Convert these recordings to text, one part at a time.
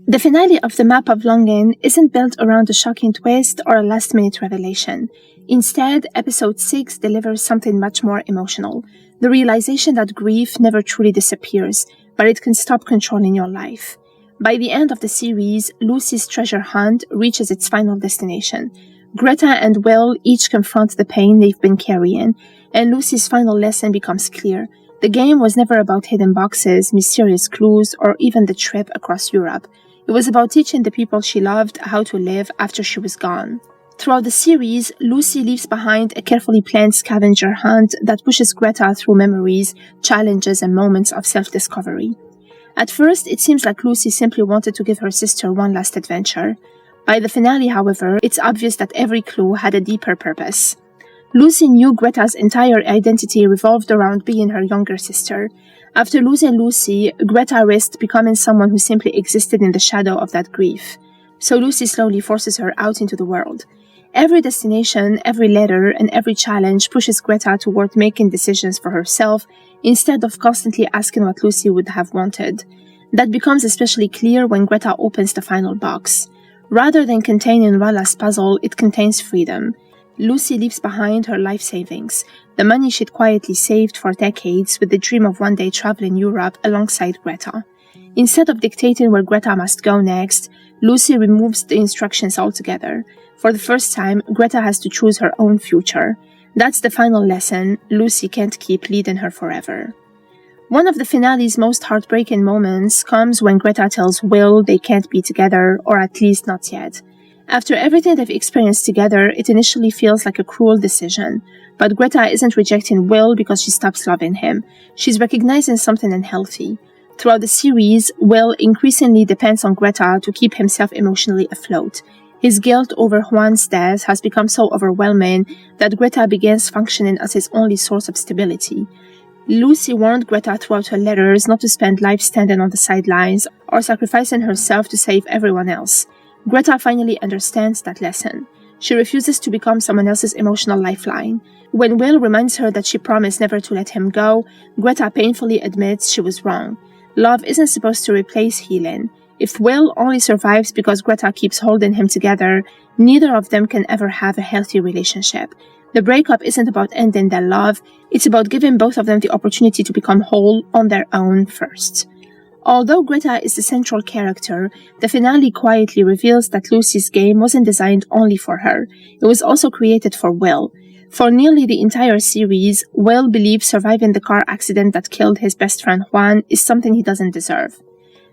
The finale of The Map of Longing isn't built around a shocking twist or a last-minute revelation. Instead, episode 6 delivers something much more emotional. The realization that grief never truly disappears, but it can stop controlling your life. By the end of the series, Lucy's treasure hunt reaches its final destination. Greta and Will each confront the pain they've been carrying, and Lucy's final lesson becomes clear. The game was never about hidden boxes, mysterious clues, or even the trip across Europe. It was about teaching the people she loved how to live after she was gone. Throughout the series, Lucy leaves behind a carefully planned scavenger hunt that pushes Greta through memories, challenges, and moments of self-discovery. At first, it seems like Lucy simply wanted to give her sister one last adventure. By the finale, however, it's obvious that every clue had a deeper purpose. Lucy knew Greta's entire identity revolved around being her younger sister. After losing Lucy, Greta risked becoming someone who simply existed in the shadow of that grief. So Lucy slowly forces her out into the world. Every destination, every letter, and every challenge pushes Greta toward making decisions for herself instead of constantly asking what Lucy would have wanted. That becomes especially clear when Greta opens the final box. Rather than containing Rala's puzzle, it contains freedom. Lucy leaves behind her life savings, the money she'd quietly saved for decades with the dream of one day traveling Europe alongside Greta. Instead of dictating where Greta must go next, Lucy removes the instructions altogether. For the first time, Greta has to choose her own future. That's the final lesson. Lucy can't keep leading her forever. One of the finale's most heartbreaking moments comes when Greta tells Will they can't be together, or at least not yet. After everything they've experienced together, it initially feels like a cruel decision. But Greta isn't rejecting Will because she stops loving him. She's recognizing something unhealthy. Throughout the series, Will increasingly depends on Greta to keep himself emotionally afloat. His guilt over Juan's death has become so overwhelming that Greta begins functioning as his only source of stability. Lucy warned Greta throughout her letters not to spend life standing on the sidelines or sacrificing herself to save everyone else. Greta finally understands that lesson. She refuses to become someone else's emotional lifeline. When Will reminds her that she promised never to let him go, Greta painfully admits she was wrong. Love isn't supposed to replace healing. If Will only survives because Greta keeps holding him together, neither of them can ever have a healthy relationship. The breakup isn't about ending their love, it's about giving both of them the opportunity to become whole on their own first. Although Greta is the central character, the finale quietly reveals that Lucy's game wasn't designed only for her. It was also created for Will. For nearly the entire series, Will believes surviving the car accident that killed his best friend Juan is something he doesn't deserve.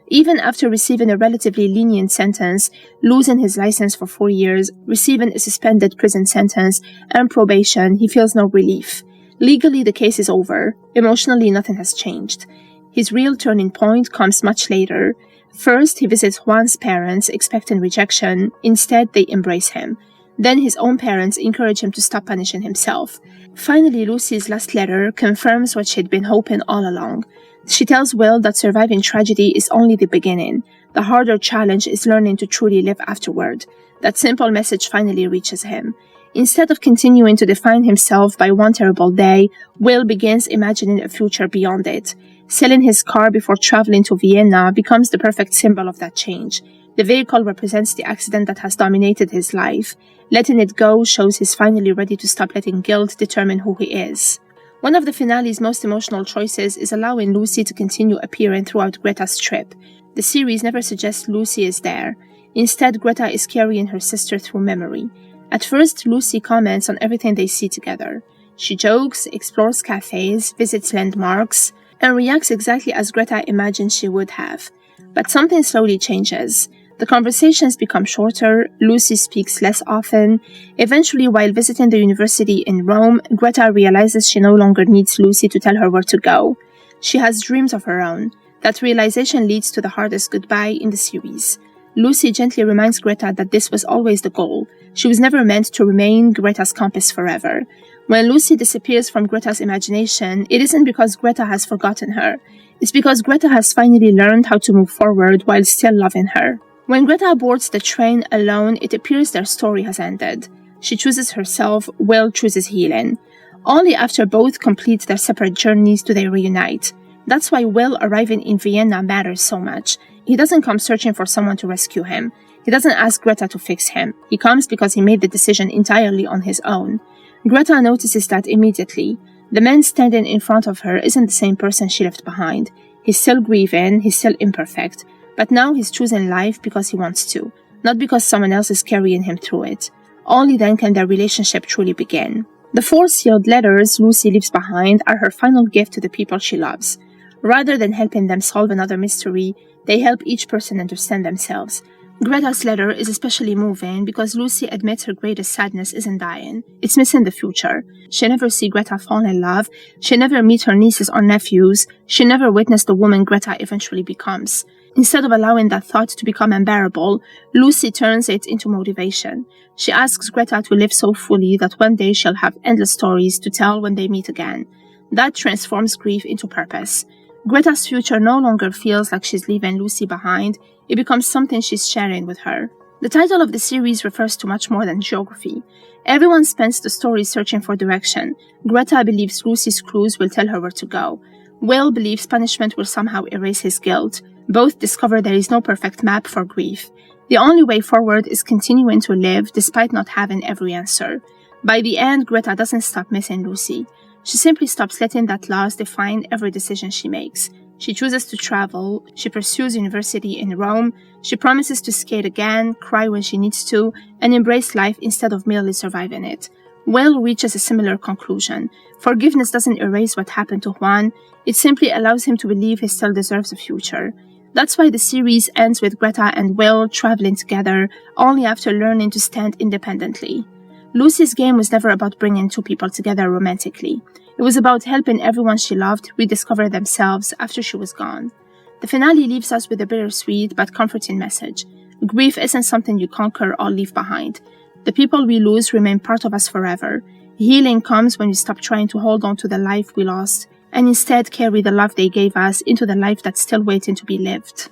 Even after receiving a relatively lenient sentence, losing his license for 4 years, receiving a suspended prison sentence, and probation, he feels no relief. Legally, the case is over. Emotionally, nothing has changed. His real turning point comes much later. First, he visits Juan's parents, expecting rejection. Instead, they embrace him. Then his own parents encourage him to stop punishing himself. Finally, Lucy's last letter confirms what she'd been hoping all along. She tells Will that surviving tragedy is only the beginning. The harder challenge is learning to truly live afterward. That simple message finally reaches him. Instead of continuing to define himself by one terrible day, Will begins imagining a future beyond it. Selling his car before traveling to Vienna becomes the perfect symbol of that change. The vehicle represents the accident that has dominated his life. Letting it go shows he's finally ready to stop letting guilt determine who he is. One of the finale's most emotional choices is allowing Lucy to continue appearing throughout Greta's trip. The series never suggests Lucy is there. Instead, Greta is carrying her sister through memory. At first, Lucy comments on everything they see together. She jokes, explores cafes, visits landmarks, and reacts exactly as Greta imagined she would have. But something slowly changes. The conversations become shorter, Lucy speaks less often. Eventually, while visiting the university in Rome, Greta realizes she no longer needs Lucy to tell her where to go. She has dreams of her own. That realization leads to the hardest goodbye in the series. Lucy gently reminds Greta that this was always the goal. She was never meant to remain Greta's compass forever. When Lucy disappears from Greta's imagination, it isn't because Greta has forgotten her. It's because Greta has finally learned how to move forward while still loving her. When Greta boards the train alone, it appears their story has ended. She chooses herself, Will chooses healing. Only after both complete their separate journeys do they reunite. That's why Will arriving in Vienna matters so much. He doesn't come searching for someone to rescue him. He doesn't ask Greta to fix him. He comes because he made the decision entirely on his own. Greta notices that immediately. The man standing in front of her isn't the same person she left behind. He's still grieving, he's still imperfect. But now he's choosing life because he wants to, not because someone else is carrying him through it. Only then can their relationship truly begin. The 4 sealed letters Lucy leaves behind are her final gift to the people she loves. Rather than helping them solve another mystery, they help each person understand themselves. Greta's letter is especially moving because Lucy admits her greatest sadness isn't dying, it's missing the future. She never see Greta fall in love, she never meet her nieces or nephews, she never witness the woman Greta eventually becomes. Instead of allowing that thought to become unbearable, Lucy turns it into motivation. She asks Greta to live so fully that one day she'll have endless stories to tell when they meet again. That transforms grief into purpose. Greta's future no longer feels like she's leaving Lucy behind, it becomes something she's sharing with her. The title of the series refers to much more than geography. Everyone spends the story searching for direction. Greta believes Lucy's clues will tell her where to go. Will believes punishment will somehow erase his guilt. Both discover there is no perfect map for grief. The only way forward is continuing to live despite not having every answer. By the end, Greta doesn't stop missing Lucy. She simply stops letting that loss define every decision she makes. She chooses to travel, she pursues university in Rome, she promises to skate again, cry when she needs to, and embrace life instead of merely surviving it. Will reaches a similar conclusion. Forgiveness doesn't erase what happened to Juan, it simply allows him to believe he still deserves a future. That's why the series ends with Greta and Will traveling together, only after learning to stand independently. Lucy's game was never about bringing 2 people together romantically. It was about helping everyone she loved rediscover themselves after she was gone. The finale leaves us with a bittersweet but comforting message. Grief isn't something you conquer or leave behind. The people we lose remain part of us forever. Healing comes when we stop trying to hold on to the life we lost and instead carry the love they gave us into the life that's still waiting to be lived.